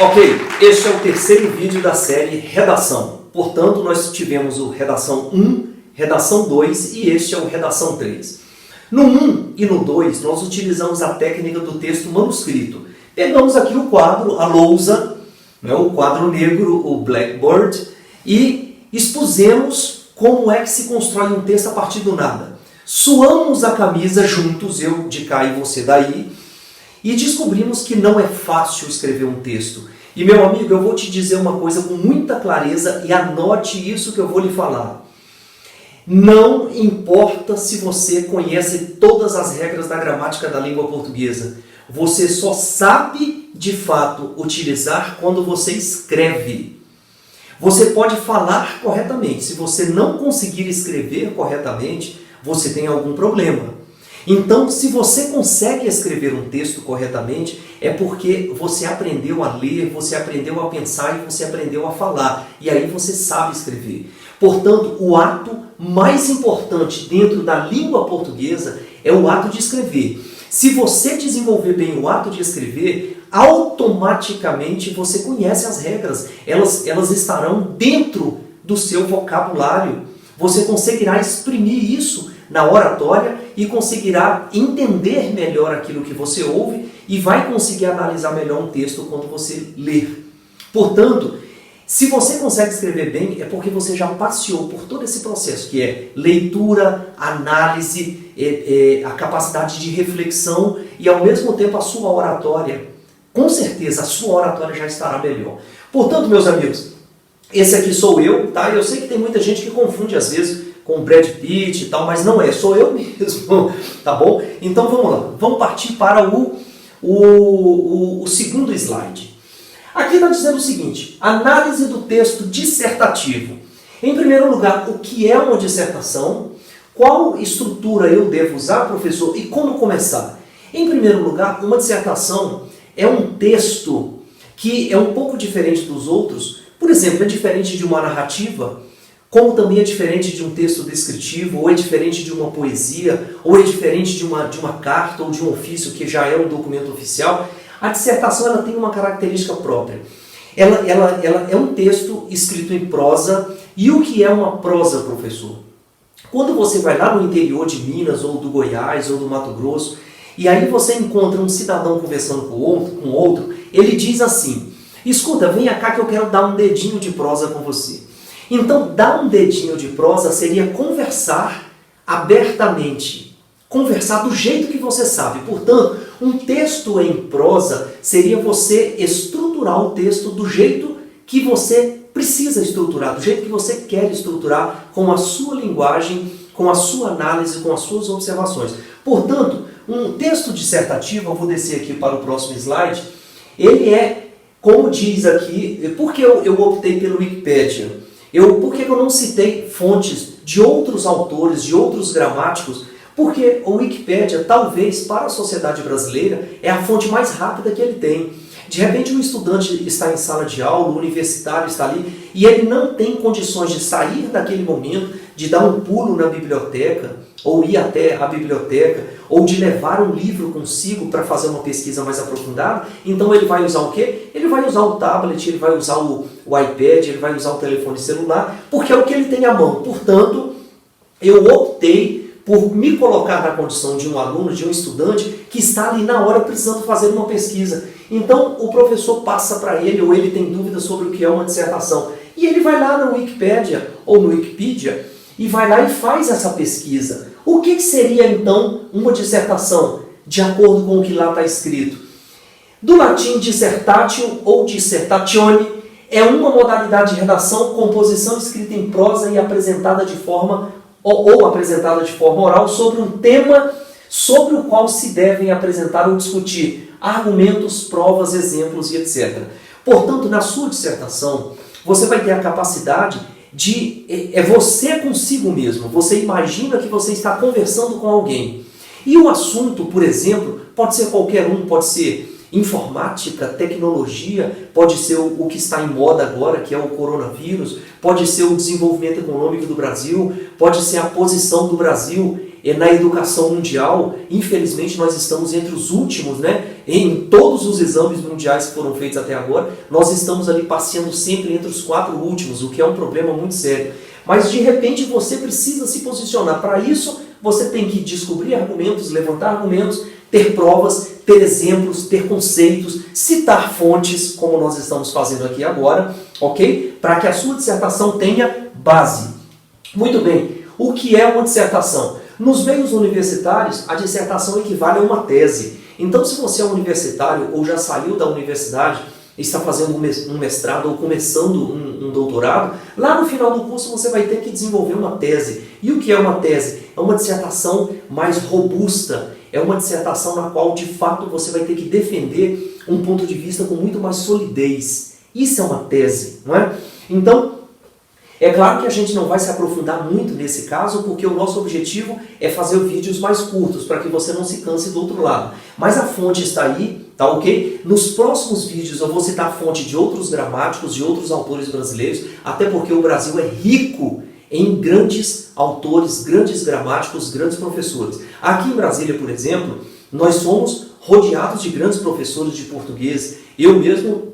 Ok, este é o terceiro vídeo da série Redação. Portanto, nós tivemos o Redação 1, Redação 2 e este é o Redação 3. No 1 e no 2, nós utilizamos a técnica do texto manuscrito. Pegamos aqui o quadro, a lousa, o quadro negro, o blackboard, e expusemos como é que se constrói um texto a partir do nada. Suamos a camisa juntos, eu de cá e você daí, e descobrimos que não é fácil escrever um texto. E meu amigo, eu vou te dizer uma coisa com muita clareza e anote isso que eu vou lhe falar. Não importa se você conhece todas as regras da gramática da língua portuguesa. Você só sabe, de fato, utilizar quando você escreve. Você pode falar corretamente. Se você não conseguir escrever corretamente, você tem algum problema. Então, se você consegue escrever um texto corretamente, é porque você aprendeu a ler, você aprendeu a pensar e você aprendeu a falar. E aí você sabe escrever. Portanto, o ato mais importante dentro da língua portuguesa é o ato de escrever. Se você desenvolver bem o ato de escrever, automaticamente você conhece as regras. Elas estarão dentro do seu vocabulário. Você conseguirá exprimir isso na oratória e conseguirá entender melhor aquilo que você ouve e vai conseguir analisar melhor um texto quando você ler. Portanto, se você consegue escrever bem, é porque você já passeou por todo esse processo, que é leitura, análise, a capacidade de reflexão e, ao mesmo tempo, a sua oratória. Com certeza, a sua oratória já estará melhor. Portanto, meus amigos, esse aqui sou eu, tá? Eu sei que tem muita gente que confunde, às vezes, com o Brad Pitt e tal, mas não é, sou eu mesmo, tá bom? Então, vamos lá. Vamos partir para o segundo slide. Aqui está dizendo o seguinte, análise do texto dissertativo. Em primeiro lugar, o que é uma dissertação? Qual estrutura eu devo usar, professor? E como começar? Em primeiro lugar, uma dissertação é um texto que é um pouco diferente dos outros. Por exemplo, é diferente de uma narrativa, como também é diferente de um texto descritivo, ou é diferente de uma poesia, ou é diferente de uma carta ou de um ofício que já é um documento oficial. A dissertação ela tem uma característica própria. Ela é um texto escrito em prosa. E o que é uma prosa, professor? Quando você vai lá no interior de Minas, ou do Goiás, ou do Mato Grosso, e aí você encontra um cidadão conversando com outro, ele diz assim, escuta, vem cá que eu quero dar um dedinho de prosa com você. Então, dar um dedinho de prosa seria conversar abertamente. Conversar do jeito que você sabe. Portanto, um texto em prosa seria você estruturar o texto do jeito que você precisa estruturar, do jeito que você quer estruturar, com a sua linguagem, com a sua análise, com as suas observações. Portanto, um texto dissertativo, eu vou descer aqui para o próximo slide, ele é, como diz aqui, por que eu optei pelo Wikipedia? Por que eu não citei fontes de outros autores, de outros gramáticos? Porque o Wikipedia, talvez, para a sociedade brasileira, é a fonte mais rápida que ele tem. De repente, um estudante está em sala de aula, o universitário está ali, e ele não tem condições de sair daquele momento, de dar um pulo na biblioteca, ou ir até a biblioteca, ou de levar um livro consigo para fazer uma pesquisa mais aprofundada. Então ele vai usar o quê? Ele vai usar o tablet, ele vai usar o iPad, ele vai usar o telefone celular, porque é o que ele tem à mão. Portanto, eu optei por me colocar na condição de um aluno, de um estudante que está ali na hora precisando fazer uma pesquisa. Então o professor passa para ele, ou ele tem dúvidas sobre o que é uma dissertação. E ele vai lá no Wikipedia ou no Wikipedia e vai lá e faz essa pesquisa. O que seria então uma dissertação, de acordo com o que lá está escrito? Do latim dissertatio ou dissertatione, é uma modalidade de redação, composição escrita em prosa e apresentada de forma ou apresentada de forma oral sobre um tema sobre o qual se devem apresentar ou discutir argumentos, provas, exemplos e etc. Portanto, na sua dissertação, você vai ter a capacidade de... É você consigo mesmo. Você imagina que você está conversando com alguém. E o assunto, por exemplo, pode ser qualquer um, pode ser informática, tecnologia, pode ser o que está em moda agora, que é o coronavírus, pode ser o desenvolvimento econômico do Brasil, pode ser a posição do Brasil na educação mundial, infelizmente nós estamos entre os últimos, né? Em todos os exames mundiais que foram feitos até agora, nós estamos ali passeando sempre entre os 4 últimos, o que é um problema muito sério. Mas de repente você precisa se posicionar. Para isso, você tem que descobrir argumentos, levantar argumentos, ter provas, ter exemplos, ter conceitos, citar fontes, como nós estamos fazendo aqui agora, ok? Para que a sua dissertação tenha base. Muito bem, o que é uma dissertação? Nos meios universitários, a dissertação equivale a uma tese. Então, se você é universitário ou já saiu da universidade, está fazendo um mestrado ou começando um doutorado, lá no final do curso você vai ter que desenvolver uma tese. E o que é uma tese? É uma dissertação mais robusta, é uma dissertação na qual de fato você vai ter que defender um ponto de vista com muito mais solidez. Isso é uma tese, não é? Então, é claro que a gente não vai se aprofundar muito nesse caso, porque o nosso objetivo é fazer vídeos mais curtos, para que você não se canse do outro lado. Mas a fonte está aí, tá ok? Nos próximos vídeos eu vou citar a fonte de outros gramáticos, de outros autores brasileiros, até porque o Brasil é rico em grandes autores, grandes gramáticos, grandes professores. Aqui em Brasília, por exemplo, nós somos rodeados de grandes professores de português. Eu mesmo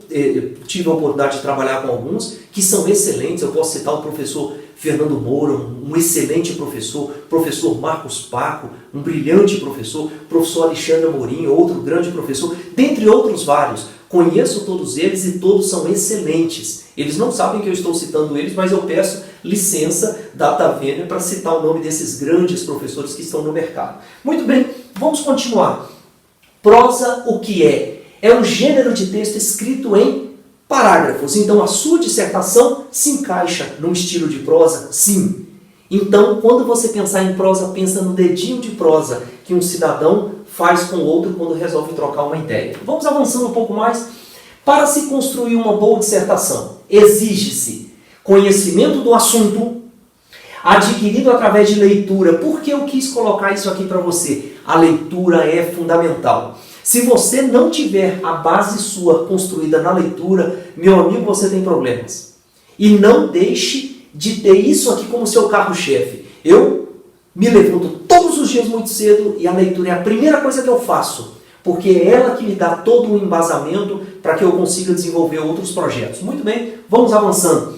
tive a oportunidade de trabalhar com alguns que são excelentes. Eu posso citar o professor Fernando Moura, um excelente professor, professor Marcos Paco, um brilhante professor, professor Alexandre Amorim, outro grande professor, dentre outros vários. Conheço todos eles e todos são excelentes. Eles não sabem que eu estou citando eles, mas eu peço licença da Atavênia para citar o nome desses grandes professores que estão no mercado. Muito bem, vamos continuar. Prosa, o que é? É um gênero de texto escrito em parágrafos. Então, a sua dissertação se encaixa num estilo de prosa? Sim. Então, quando você pensar em prosa, pensa no dedinho de prosa que um cidadão faz com o outro quando resolve trocar uma ideia. Vamos avançando um pouco mais. Para se construir uma boa dissertação, exige-se conhecimento do assunto, adquirido através de leitura. Por que eu quis colocar isso aqui para você? A leitura é fundamental. Se você não tiver a base sua construída na leitura, meu amigo, você tem problemas. E não deixe de ter isso aqui como seu carro-chefe. Eu me levanto todos os dias muito cedo e a leitura é a primeira coisa que eu faço, porque é ela que me dá todo um embasamento para que eu consiga desenvolver outros projetos. Muito bem, vamos avançando.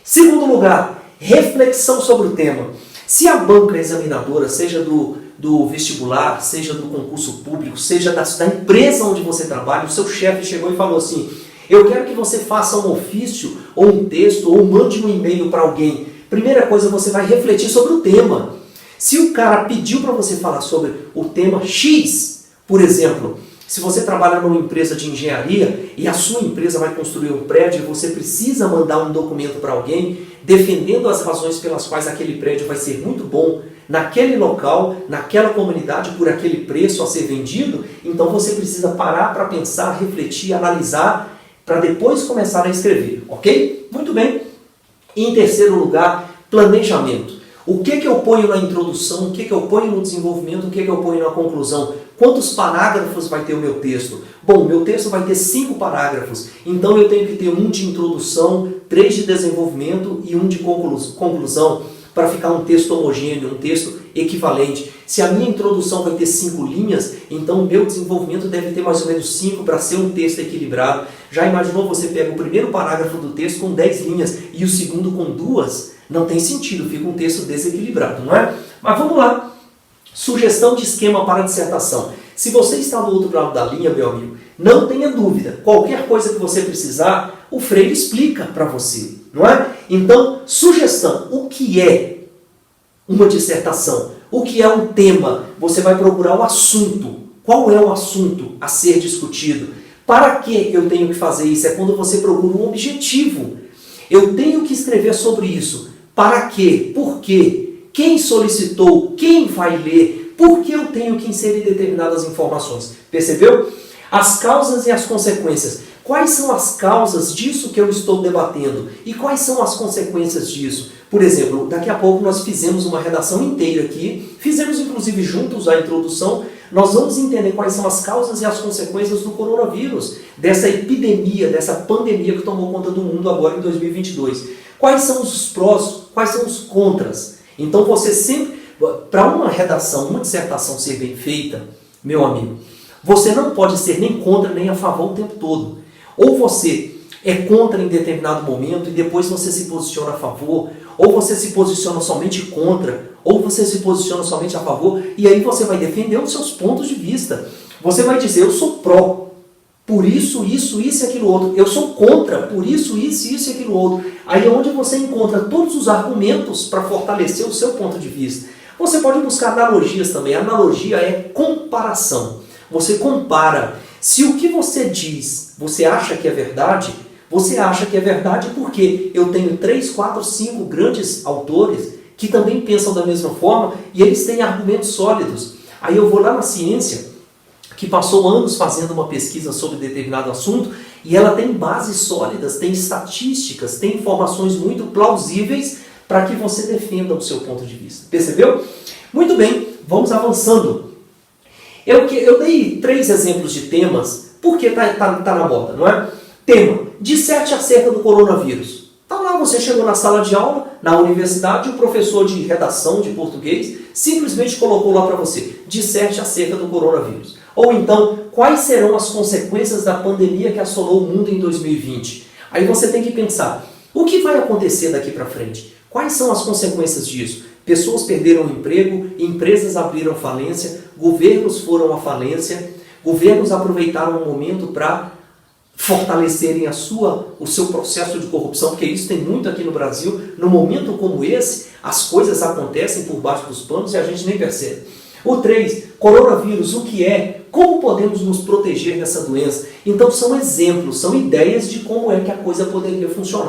Segundo lugar, reflexão sobre o tema. Se a banca examinadora, seja do vestibular, seja do concurso público, seja da empresa onde você trabalha, o seu chefe chegou e falou assim: eu quero que você faça um ofício, ou um texto, ou mande um e-mail para alguém. Primeira coisa, você vai refletir sobre o tema. Se o cara pediu para você falar sobre o tema X, por exemplo, se você trabalha numa empresa de engenharia e a sua empresa vai construir um prédio e você precisa mandar um documento para alguém defendendo as razões pelas quais aquele prédio vai ser muito bom naquele local, naquela comunidade, por aquele preço a ser vendido, então você precisa parar para pensar, refletir, analisar, para depois começar a escrever, ok? Muito bem. E em terceiro lugar, planejamento. O que eu ponho na introdução, o que eu ponho no desenvolvimento, o que eu ponho na conclusão? Quantos parágrafos vai ter o meu texto? Bom, meu texto vai ter 5 parágrafos, então eu tenho que ter um de introdução, 3 de desenvolvimento e um de conclusão, para ficar um texto homogêneo, um texto equivalente. Se a minha introdução vai ter 5 linhas, então o meu desenvolvimento deve ter mais ou menos 5 para ser um texto equilibrado. Já imaginou você pega o primeiro parágrafo do texto com 10 linhas e o segundo com 2? Não tem sentido, fica um texto desequilibrado, não é? Mas vamos lá. Sugestão de esquema para a dissertação. Se você está do outro lado da linha, meu amigo, não tenha dúvida. Qualquer coisa que você precisar, o Freire explica para você, não é? Então, sugestão. O que é uma dissertação? O que é um tema? Você vai procurar o assunto. Qual é o assunto a ser discutido? Para que eu tenho que fazer isso? É quando você procura um objetivo. Eu tenho que escrever sobre isso. Para quê? Por quê? Quem solicitou? Quem vai ler? Por que eu tenho que inserir determinadas informações? Percebeu? As causas e as consequências. Quais são as causas disso que eu estou debatendo? E quais são as consequências disso? Por exemplo, daqui a pouco nós fizemos uma redação inteira aqui, fizemos inclusive juntos a introdução, nós vamos entender quais são as causas e as consequências do coronavírus, dessa epidemia, dessa pandemia que tomou conta do mundo agora em 2022. Quais são os prós, quais são os contras? Então você sempre Para uma redação, uma dissertação ser bem feita, meu amigo, você não pode ser nem contra nem a favor o tempo todo. Ou você é contra em determinado momento e depois você se posiciona a favor, ou você se posiciona somente contra, ou você se posiciona somente a favor, e aí você vai defender os seus pontos de vista. Você vai dizer, eu sou pró, por isso e aquilo outro. Eu sou contra, por isso e aquilo outro. Aí é onde você encontra todos os argumentos para fortalecer o seu ponto de vista. Você pode buscar analogias também. A analogia é comparação. Você compara. Se o que você diz, você acha que é verdade, você acha que é verdade porque eu tenho 3, 4, 5 grandes autores que também pensam da mesma forma e eles têm argumentos sólidos. Aí eu vou lá na ciência, que passou anos fazendo uma pesquisa sobre determinado assunto, e ela tem bases sólidas, tem estatísticas, tem informações muito plausíveis para que você defenda o seu ponto de vista. Percebeu? Muito bem, vamos avançando. Eu dei 3 exemplos de temas, porque tá na moda, não é? Tema, disserte acerca do coronavírus. Tá lá, você chegou na sala de aula, na universidade, o professor de redação de português simplesmente colocou lá para você, disserte acerca do coronavírus. Ou então, quais serão as consequências da pandemia que assolou o mundo em 2020? Aí você tem que pensar, o que vai acontecer daqui para frente? Quais são as consequências disso? Pessoas perderam o emprego, empresas abriram falência, governos foram à falência, governos aproveitaram o momento para fortalecerem o seu processo de corrupção, porque isso tem muito aqui no Brasil. No momento como esse, as coisas acontecem por baixo dos panos e a gente nem percebe. O 3, coronavírus, o que é? Como podemos nos proteger dessa doença? Então são exemplos, são ideias de como é que a coisa poderia funcionar.